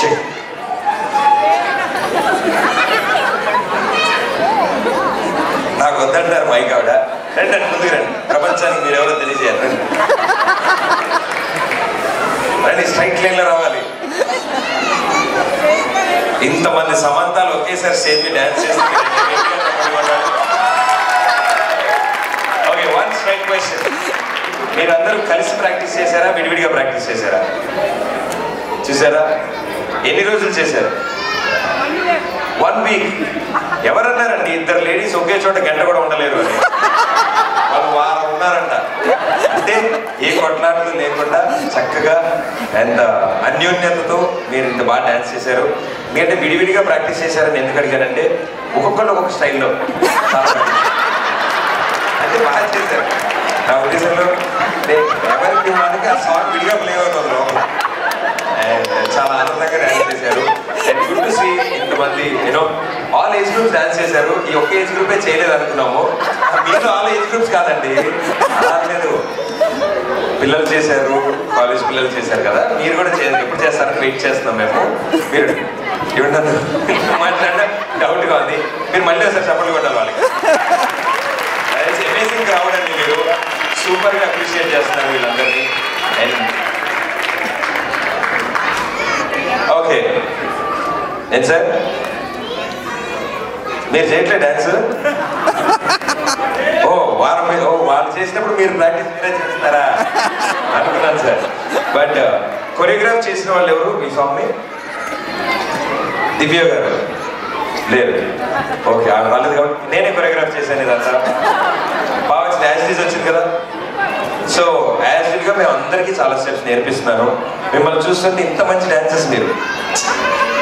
Check. నాకు వద్దంటారు mic ఆవిడ. రండి రండి, ముందుకు రండి, ప్రపంచానికి మీరు ఎవరో తెలియజేయాలి. రండి రండి, స్ట్రైట్ లైన్లో రావాలి. ఇంతమంది సమంతాలు ఒకేసారి స్టేజ్ మీద డాన్స్ చేస్తారు. Okay, one straight question. మీరందరూ కలిసి ప్రాక్టీస్ చేశారా, విడివిడిగా ప్రాక్టీస్ చేశారా? చూసారా, ఎన్ని రోజులు చేశారు? 1 వీక్. ఎవరన్నారండి ఇద్దరు లేడీస్ ఒకే చోట గంట కూడా ఉండలేరు అని? వాళ్ళు వారం ఉన్నారంట. అంటే ఏ కొట్లాటలు లేకుండా చక్కగా ఎంత అన్యోన్యతతో మీరు ఇంత బాగా డాన్స్ చేశారు. మీరంటే విడివిడిగా ప్రాక్టీస్ చేశారని ఎందుకు అడిగారంటే ఒక్కొక్కళ్ళు ఒక్కొక్క స్టైల్లో అంటే బాగా చేశారు. నా ఉద్దేశంలో ఎవరికి వాళ్ళకి ఆ సాంగ్ విడిగా ప్లే అవుతుంది లోపల. చాలా ఆనందంగా డాన్స్ చేశారు. అండ్ గుడ్ టు సీ ఇంతమంది you know all age groups dance చేశారు. ఈ ఒక్క ఏజ్ గ్రూపే చేయలేదు అనుకున్నాము. మీరు ఆల్ ఏజ్ గ్రూప్స్ కాదండి, లేదు, పిల్లలు చేశారు, కాలేజ్ పిల్లలు చేశారు కదా, మీరు కూడా చేయాలి. ఎప్పుడు చేస్తారని వెయిట్ చేస్తున్నాం మేము. మీరు ఏమన్నా మాట్లాడినా డౌట్గా ఉంది. మీరు మళ్ళీ ఒకసారి చప్పట్లు కొట్టాలి వాళ్ళకి. అమేజింగ్ క్రౌడ్ అండి, మీరు సూపర్గా అప్రిషియేట్ చేస్తున్నారు వీళ్ళందరినీ. అండ్ ఓకే, ఏం సార్ మీరు చేయట్లేదు డాన్స్? ఓ వారం వాళ్ళు చేసినప్పుడు మీరు ప్రాక్టీస్ మీరే చేస్తారా అనుకున్నాను సార్. బట్ కొరియోగ్రాఫ్ చేసిన వాళ్ళు ఎవరు ఈ సాంగ్ని? దివ్య గారు లేరు. ఓకే, వాళ్ళది కాబట్టి నేనే కొరియోగ్రాఫ్ చేశాను ఇదంతా. బాగా వచ్చింది, యాజ్ వచ్చింది కదా. సో యాజ్గా మేము అందరికీ చాలా స్టెప్స్ నేర్పిస్తున్నాను. మిమ్మల్ని చూస్తుంటే ఇంత మంచి డాన్సెస్ మీరు.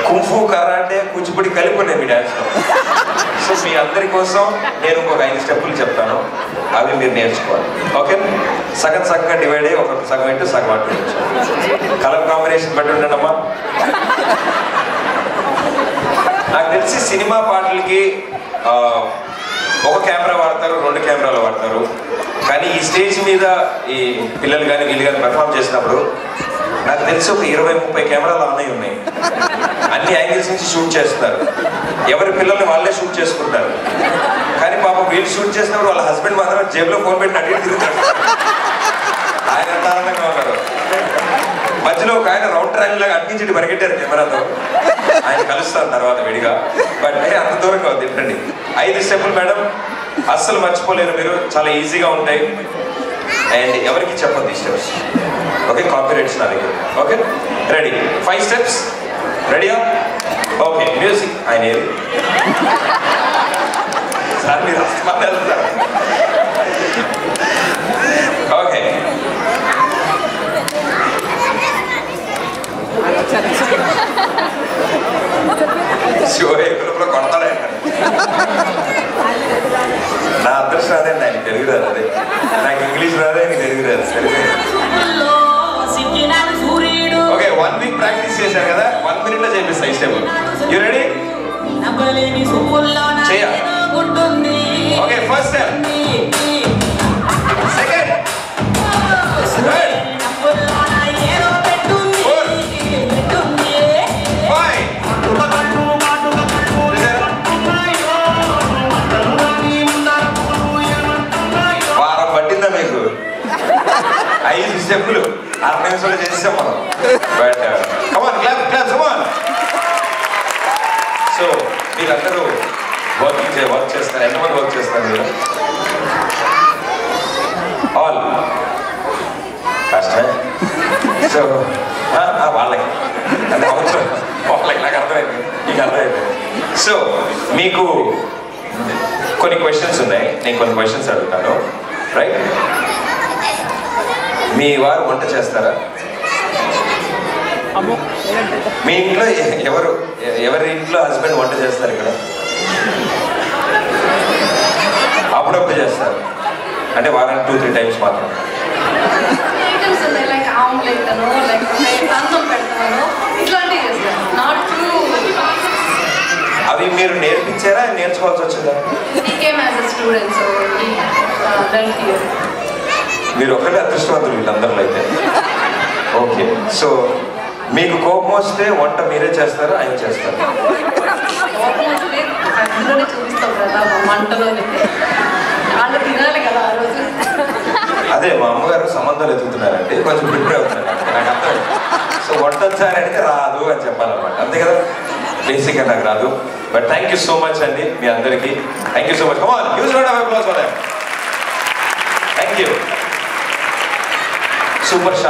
కుంఫు, కరాటే, కూచిపూడి కలిపి ఉన్నాయి మీ డాన్స్లో. సో మీ అందరి కోసం నేను ఒక 5 స్టెప్పులు చెప్తాను, అవి మీరు నేర్చుకోవాలి. ఓకే, సగం సగంగా డివైడ్ అయ్యి ఒక సగం ఇంటూ సగం అటు కలర్ కాంబినేషన్ బట్టి ఉండమ్మా. నాకు తెలిసి సినిమా పాటలకి ఒక కెమెరా వాడతారు, 2 కెమెరాలు వాడతారు. కానీ ఈ స్టేజ్ మీద ఈ పిల్లలు కానీ వీళ్ళు కానీ పెర్ఫామ్ చేసినప్పుడు నాకు తెలిసి ఒక 20-30 కెమెరాలు ఆన్ అయి ఉన్నాయి. అన్ని యాంగిల్స్ నుంచి షూట్ చేస్తున్నారు. ఎవరి పిల్లల్ని వాళ్ళే షూట్ చేసుకుంటారు. కానీ పాపం వీళ్ళు షూట్ చేసినప్పుడు వాళ్ళ హస్బెండ్ మాత్రం జేబులో ఫోన్ పెట్టి అటు తిరుగుతారు. ఆయన ఎంత ఆనందంగా ఉన్నారు. మధ్యలో ఒక ఆయన రౌండ్ ట్రాక్ లాగా అట్టించి పరిగెట్టారు కెమెరాతో. ఆయన కలుస్తాను తర్వాత విడిగా. బట్ అంత దూరంగా ఉంది. ఏంటండి 5 స్టెప్పులు మేడం, అస్సలు మర్చిపోలేరు మీరు, చాలా ఈజీగా ఉంటాయి. అండ్ ఎవరికి చెప్పొద్దు ఈ స్టెప్స్. ఓకే, కాపీరైట్స్ నా దగ్గర. Okay, ready? 5 స్టెప్స్ రెడీయా? Okay, music. ఆయన ఏది సార్ మీరు వస్తాను వెళ్తారు. ఓకే, షో ఎప్పుడు కొడతాడే. నా అదృష్టం అదేండి, ఆయనకి తెలుగు రాదు. అదే నాకు ఇంగ్లీష్ రాదు, ఆయనకి తెలుగు రాదు. సరే ఓకే, 1 వీక్ ప్రాక్టీస్ చేశారు కదా, 1 మినిట్లో చేపిస్తా ఈ స్టెప్. You ready? చెయ్య. Okay, first step, second, third, 4, 5. వారం పట్టిందా మీకు? 5 స్టెప్పులు 6 నిమిషాలు చేసాం మనం. But come on, clap clap, come on. So మీరందరూ వర్క్ చేస్తారు. ఎంతమంది వర్క్ చేస్తారు మీరు? ఆల్ కష్టమే. సో వాళ్ళకి అంటే వాళ్ళకి నాకు అర్థమైంది, మీకు అర్థమైంది. సో మీకు కొన్ని క్వశ్చన్స్ ఉన్నాయి, నేను కొన్ని క్వశ్చన్స్ అడుగుతాను, రైట్? మీ వారు వంట చేస్తారా? మీ ఇంట్లో ఎవరి ఇంట్లో హస్బెండ్ వంట చేస్తారు? ఇక్కడ అప్పుడప్పుడు చేస్తారు, అంటే వారానికి 2-3 టైమ్స్ మాత్రం. అవి మీరు నేర్పించారా, నేర్చుకోవాల్సి వచ్చిందా? మీరు ఒకటే అదృష్టవంతులు వీళ్ళందరిలో అయితే. ఓకే, సో మీకు కోపం వస్తే వంట మీరే చేస్తారా ఆయన చేస్తారు? అదే మా అమ్మగారు సంబంధాలు ఎదుగుతున్నారండి, కొంచెం ప్రిపేర్ అవుతున్నారు నాకు అర్థం. సో వంట వచ్చారంటే రాదు అని చెప్పాలన్నమాట, అంతే కదా, బేసిక్గా నాకు రాదు. But thank you so much అండి మీ అందరికీ, thank you so much. Come on huge round of applause for them. Thank you. Super shot.